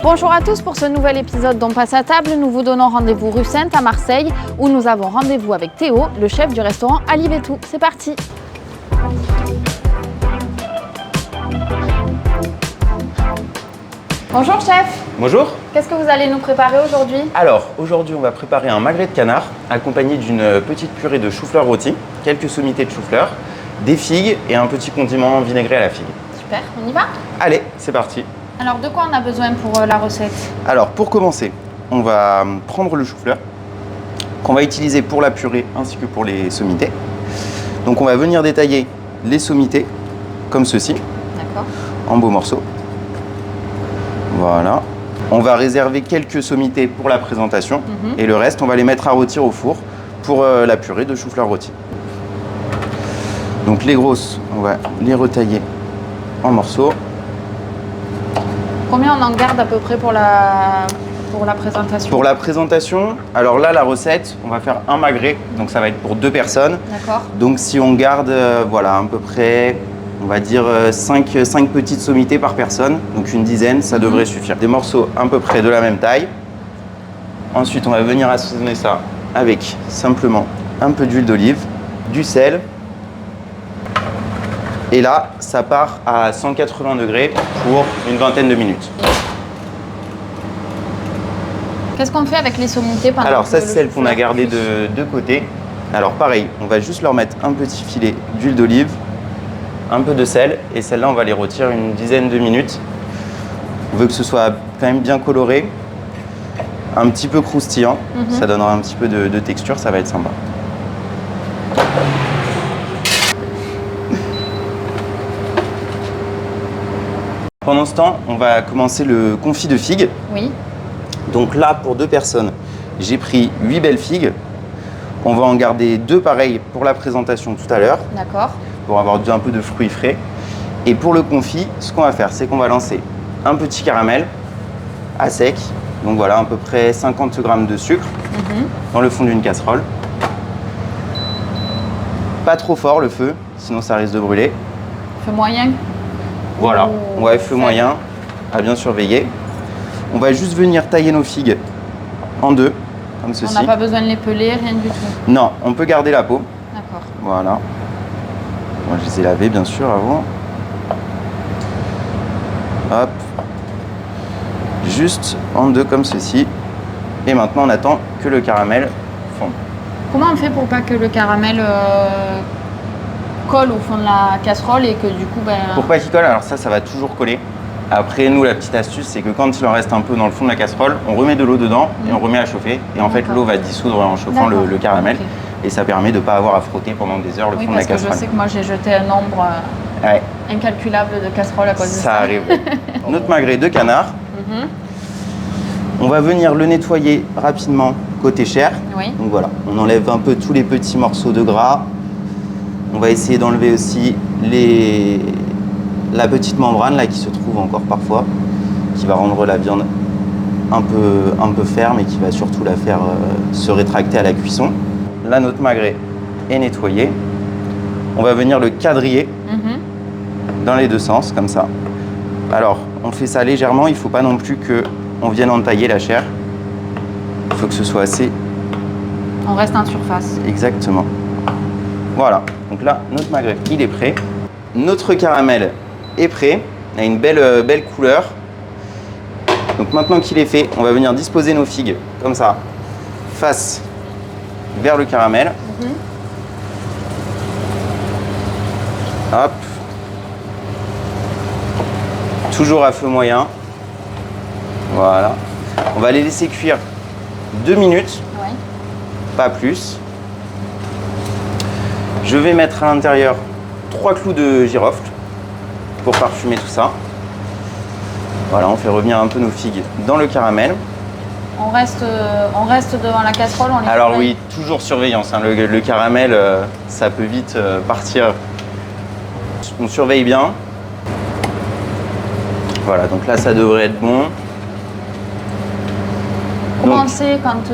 Bonjour à tous, pour ce nouvel épisode d'On passe à table, nous vous donnons rendez-vous rue Sainte à Marseille où nous avons rendez-vous avec Théo, le chef du restaurant Alivetou. C'est parti. Bonjour chef. Bonjour. Qu'est-ce que vous allez nous préparer aujourd'hui? Alors, aujourd'hui, on va préparer un magret de canard accompagné d'une petite purée de chou-fleur rôti, quelques sommités de chou-fleur, des figues et un petit condiment vinaigré à la figue. Super, on y va? Allez, c'est parti. Alors, de quoi on a besoin pour la recette? Alors, pour commencer, on va prendre le chou-fleur qu'on va utiliser pour la purée ainsi que pour les sommités. Donc, on va venir détailler les sommités comme ceci, en beaux morceaux. Voilà. On va réserver quelques sommités pour la présentation et le reste, on va les mettre à rôtir au four pour la purée de chou-fleur rôti. Donc, les grosses, on va les retailler en morceaux. Combien on en garde à peu près pour la présentation? Pour la présentation, alors là, la recette, on va faire un magret, donc ça va être pour 2 personnes. D'accord. Donc si on garde, voilà, à peu près, on va dire 5 petites sommités par personne, donc une dizaine, ça devrait suffire. Des morceaux à peu près de la même taille. Ensuite, on va venir assaisonner ça avec simplement un peu d'huile d'olive, du sel. Et là, ça part à 180 degrés pour une vingtaine de minutes. Qu'est-ce qu'on fait avec les sommités pendant Alors ça, que c'est celle qu'on a gardée de côté. Alors pareil, on va juste leur mettre un petit filet d'huile d'olive, un peu de sel, et celle-là, on va les rôtir une dizaine de minutes. On veut que ce soit quand même bien coloré, un petit peu croustillant. Ça donnera un petit peu de texture, ça va être sympa. Pendant ce temps, on va commencer le confit de figues. Oui. Donc là, pour 2 personnes, j'ai pris 8 belles figues. On va en garder 2 pareilles pour la présentation tout à l'heure. D'accord. Pour avoir un peu de fruits frais. Et pour le confit, ce qu'on va faire, c'est qu'on va lancer un petit caramel à sec. Donc voilà, à peu près 50 g de sucre dans le fond d'une casserole. Pas trop fort le feu, sinon ça risque de brûler. Feu moyen? Voilà, ouais, feu moyen, à bien surveiller. On va juste venir tailler nos figues en 2, comme ceci. On n'a pas besoin de les peler, rien du tout? Non, on peut garder la peau. D'accord. Voilà. Moi, je les ai lavées, bien sûr, avant. Hop. Juste en 2, comme ceci. Et maintenant, on attend que le caramel fonde. Comment on fait pour pas que le caramel colle au fond de la casserole et que du coup... Pour pas qu'il colle, alors ça va toujours coller. Après, nous, la petite astuce, c'est que quand il en reste un peu dans le fond de la casserole, on remet de l'eau dedans et on remet à chauffer. Et en fait, l'eau va dissoudre en chauffant le caramel. Okay. Et ça permet de ne pas avoir à frotter pendant des heures le fond de la casserole. Parce que je sais que moi, j'ai jeté un nombre incalculable de casseroles à cause de ça. Ça arrive. Notre magret de canard, on va venir le nettoyer rapidement côté chair. Oui. Donc voilà, on enlève un peu tous les petits morceaux de gras. On va essayer d'enlever aussi la petite membrane là, qui se trouve encore parfois, qui va rendre la viande un peu ferme et qui va surtout la faire se rétracter à la cuisson. Là, notre magret est nettoyé. On va venir le quadriller dans les 2 sens, comme ça. Alors, on fait ça légèrement, il ne faut pas non plus qu'on vienne entailler la chair. Il faut que ce soit assez... On reste en surface. Exactement. Voilà, donc là, notre magret, il est prêt. Notre caramel est prêt, il a une belle couleur. Donc maintenant qu'il est fait, on va venir disposer nos figues, comme ça, face vers le caramel. Hop. Toujours à feu moyen. Voilà. On va les laisser cuire 2 minutes, pas plus. Je vais mettre à l'intérieur 3 clous de girofle pour parfumer tout ça. Voilà, on fait revenir un peu nos figues dans le caramel. On reste devant la casserole, on les Alors surveille. oui, toujours surveillance. Hein. Le caramel, ça peut vite partir. On surveille bien. Voilà, donc là, ça devrait être bon. Comment on sait quand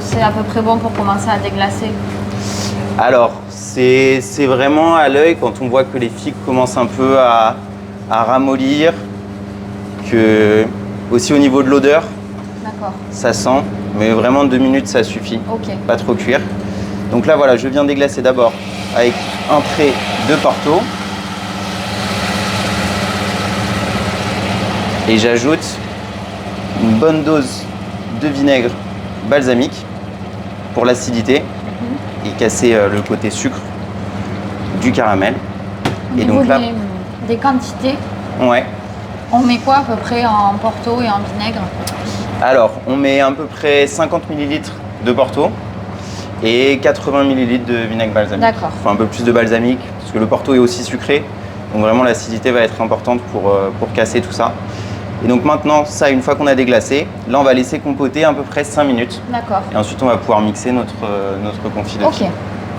c'est à peu près bon pour commencer à déglacer? Alors, c'est vraiment à l'œil quand on voit que les figues commencent un peu à ramollir, que Aussi au niveau de l'odeur, D'accord. ça sent, mais vraiment 2 minutes ça suffit. Ok. Pas trop cuire. Donc là voilà, je viens déglacer d'abord avec un trait de Porto. Et j'ajoute une bonne dose de vinaigre balsamique pour l'acidité et casser le côté sucre du caramel. Au Et niveau donc là, des quantités, ouais. on met quoi à peu près en Porto et en vinaigre? Alors, on met à peu près 50 ml de Porto et 80 ml de vinaigre balsamique. D'accord. Enfin, un peu plus de balsamique, parce que le Porto est aussi sucré. Donc vraiment, l'acidité va être importante pour casser tout ça. Et donc maintenant, ça, une fois qu'on a déglacé, là, on va laisser compoter à peu près 5 minutes. D'accord. Et ensuite, on va pouvoir mixer notre confit de Ok. figue.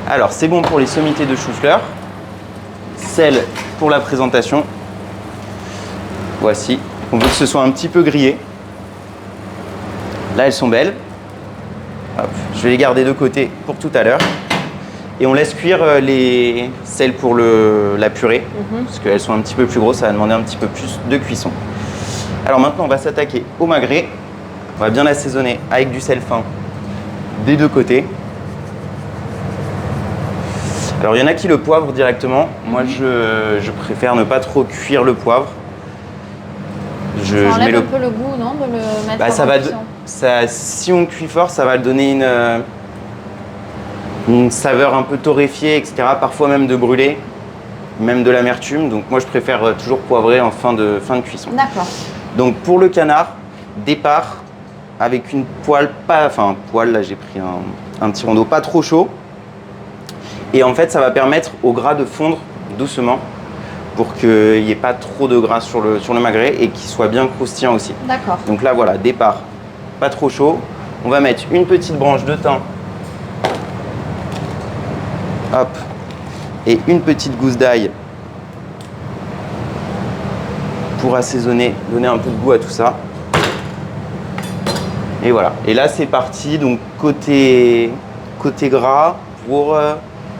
Alors, c'est bon pour les sommités de chou-fleur. Celle pour la présentation. Voici. On veut que ce soit un petit peu grillé. Là, elles sont belles. Hop. Je vais les garder de côté pour tout à l'heure. Et on laisse cuire celles pour la purée. Parce qu'elles sont un petit peu plus grosses, ça va demander un petit peu plus de cuisson. Alors maintenant, on va s'attaquer au magret. On va bien l'assaisonner avec du sel fin des deux côtés. Alors, il y en a qui le poivrent directement. Moi, je préfère ne pas trop cuire le poivre. Ça enlève un peu le goût, non, de le mettre en cuisson. Si on cuit fort, ça va donner une saveur un peu torréfiée, etc. Parfois même de brûlé, même de l'amertume. Donc moi, je préfère toujours poivrer en fin de cuisson. D'accord. Donc pour le canard, départ avec une poêle, là j'ai pris un petit rondeau pas trop chaud. Et en fait, ça va permettre au gras de fondre doucement pour qu'il n'y ait pas trop de gras sur le magret et qu'il soit bien croustillant aussi. D'accord. Donc là, voilà, départ pas trop chaud. On va mettre une petite branche de thym. Hop. Et une petite gousse d'ail pour assaisonner, donner un peu de goût à tout ça. Et voilà. Et là, c'est parti. Donc, côté gras pour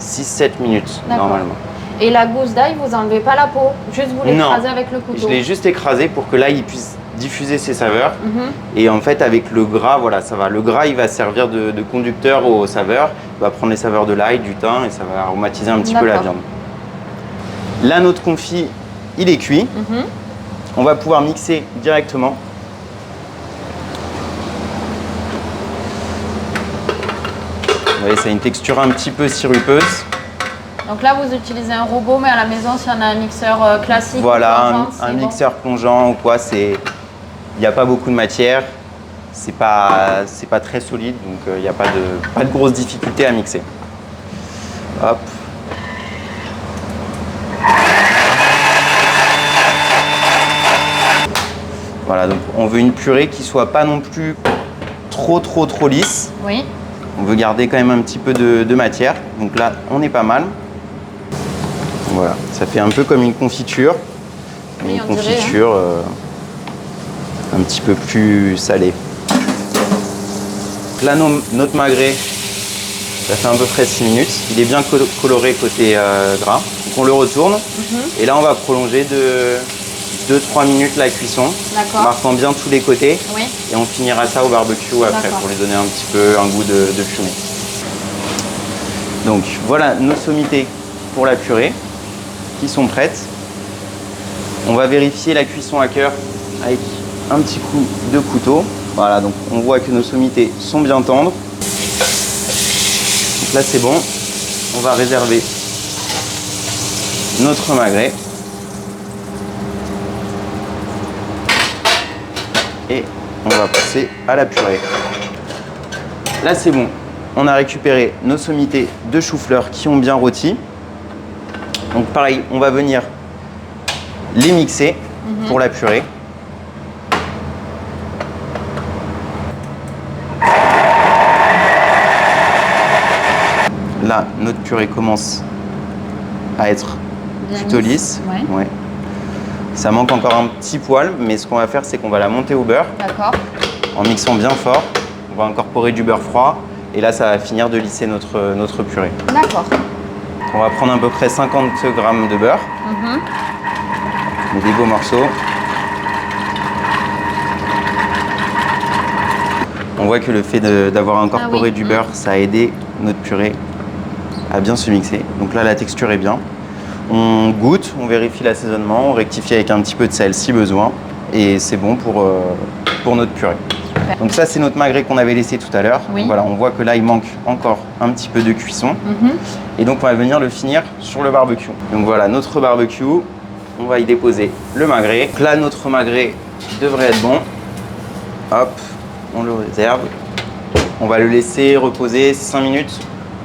6-7 minutes, normalement. Et la gousse d'ail, vous enlevez pas la peau? Juste vous l'écrasez avec le couteau? Je l'ai juste écrasé pour que l'ail puisse diffuser ses saveurs. Et en fait, avec le gras, voilà, ça va. Le gras, il va servir de conducteur aux saveurs. Il va prendre les saveurs de l'ail, du thym et ça va aromatiser un petit peu la viande. Là, notre confit, il est cuit. On va pouvoir mixer directement. Vous voyez, ça a une texture un petit peu sirupeuse. Donc là, vous utilisez un robot, mais à la maison, si on a un mixeur classique, voilà, un mixeur plongeant ou quoi, il n'y a pas beaucoup de matière, c'est pas très solide, donc il n'y a pas de grosse difficulté à mixer. Hop. Voilà, donc on veut une purée qui soit pas non plus trop lisse. Oui. On veut garder quand même un petit peu de matière, donc là, on est pas mal. Voilà, ça fait un peu comme une confiture, mais une confiture un petit peu plus salée. Là, notre magret, ça fait à peu près 6 minutes. Il est bien coloré côté gras. Donc on le retourne. Et là, on va prolonger de 2-3 minutes la cuisson, marquant bien tous les côtés. Oui. Et on finira ça au barbecue après pour lui donner un petit peu un goût de fumée. Donc voilà nos sommités pour la purée qui sont prêtes. On va vérifier la cuisson à cœur avec un petit coup de couteau. Voilà, donc on voit que nos sommités sont bien tendres. Donc là c'est bon. On va réserver notre magret. Et on va passer à la purée. Là c'est bon. On a récupéré nos sommités de chou-fleur qui ont bien rôti. Donc pareil, on va venir les mixer pour la purée. Là, notre purée commence à être plutôt lisse. Ouais. Ça manque encore un petit poil, mais ce qu'on va faire, c'est qu'on va la monter au beurre. D'accord. En mixant bien fort. On va incorporer du beurre froid. Et là, ça va finir de lisser notre purée. D'accord. On va prendre à peu près 50 g de beurre. Des beaux morceaux. On voit que le fait d'avoir incorporé du beurre, ça a aidé notre purée à bien se mixer. Donc là, la texture est bien. On goûte, on vérifie l'assaisonnement, on rectifie avec un petit peu de sel si besoin. Et c'est bon pour notre purée. Super. Donc ça, c'est notre magret qu'on avait laissé tout à l'heure. Oui. Voilà, on voit que là, il manque encore un petit peu de cuisson. Et donc, on va venir le finir sur le barbecue. Donc voilà, notre barbecue, on va y déposer le magret. Donc là, notre magret devrait être bon. Hop, on le réserve. On va le laisser reposer 5 minutes,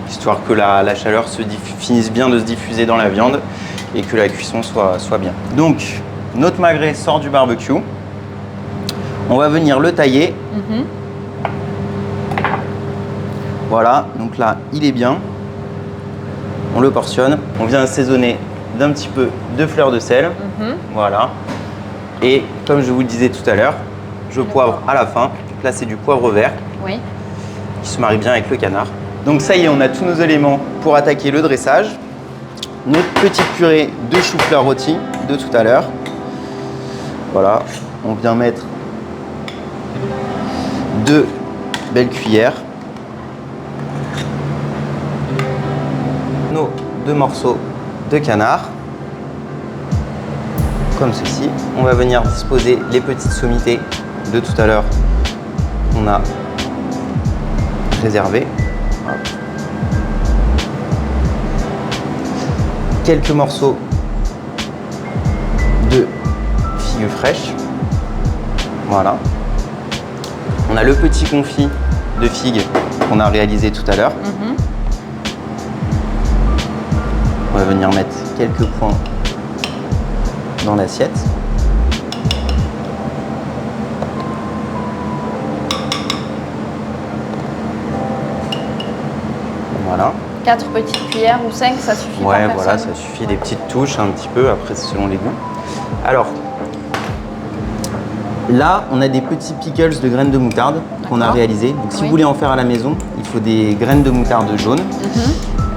histoire que la chaleur finisse bien de se diffuser dans la viande et que la cuisson soit bien. Donc, notre magret sort du barbecue. On va venir le tailler. Voilà, donc là, il est bien. On le portionne. On vient assaisonner d'un petit peu de fleur de sel. Voilà. Et comme je vous le disais tout à l'heure, je poivre à la fin. Donc là, c'est du poivre vert qui se marie bien avec le canard. Donc ça y est, on a tous nos éléments pour attaquer le dressage. Notre petite purée de chou-fleur rôti de tout à l'heure. Voilà, on vient mettre 2 belles cuillères. Nos 2 morceaux de canard. Comme ceci. On va venir disposer les petites sommités de tout à l'heure qu'on a réservées. Hop. Quelques morceaux de figues fraîches. Voilà. On a le petit confit de figues qu'on a réalisé tout à l'heure. On va venir mettre quelques points dans l'assiette. Voilà. 4 petites cuillères ou 5, ça suffit? Ouais, voilà, ça suffit. Des petites touches un petit peu, après c'est selon les goûts. Alors, là, on a des petits pickles de graines de moutarde qu'on a réalisés. Donc si vous voulez en faire à la maison, il faut des graines de moutarde jaune.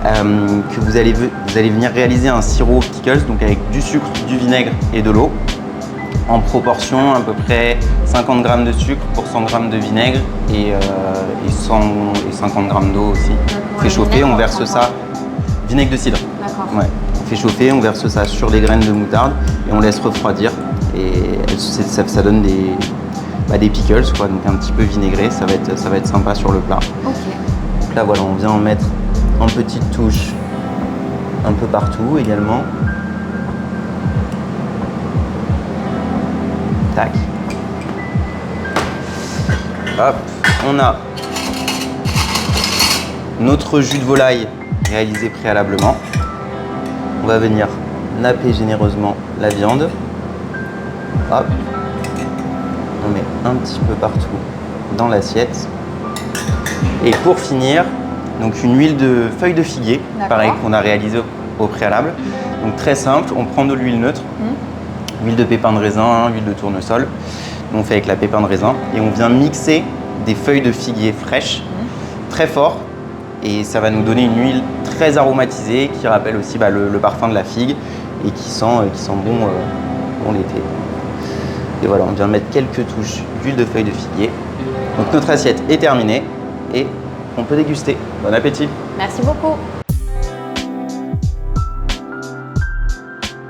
Que vous allez venir réaliser un sirop pickles, donc avec du sucre, du vinaigre et de l'eau, en proportion à peu près 50 g de sucre pour 100 g de vinaigre et 50 g d'eau aussi. On fait chauffer, on verse ça, vinaigre de cidre. Ouais. On fait chauffer, on verse ça sur les graines de moutarde et on laisse refroidir. Et ça donne des pickles, quoi, donc un petit peu vinaigré, ça va être sympa sur le plat. Donc là voilà, on vient en mettre en petites touches un peu partout également. Tac. Hop, on a notre jus de volaille réalisé préalablement. On va venir napper généreusement la viande. Hop. On met un petit peu partout dans l'assiette. Et pour finir, donc une huile de feuilles de figuier, pareil qu'on a réalisé au préalable. Donc très simple, on prend de l'huile neutre, huile de pépins de raisin, huile de tournesol. On fait avec la pépin de raisin et on vient mixer des feuilles de figuier fraîches, très fort, et ça va nous donner une huile très aromatisée qui rappelle aussi le parfum de la figue et qui sent bon l'été. Et voilà, on vient mettre quelques touches d'huile de feuilles de figuier. Donc notre assiette est terminée et on peut déguster. Bon appétit! Merci beaucoup!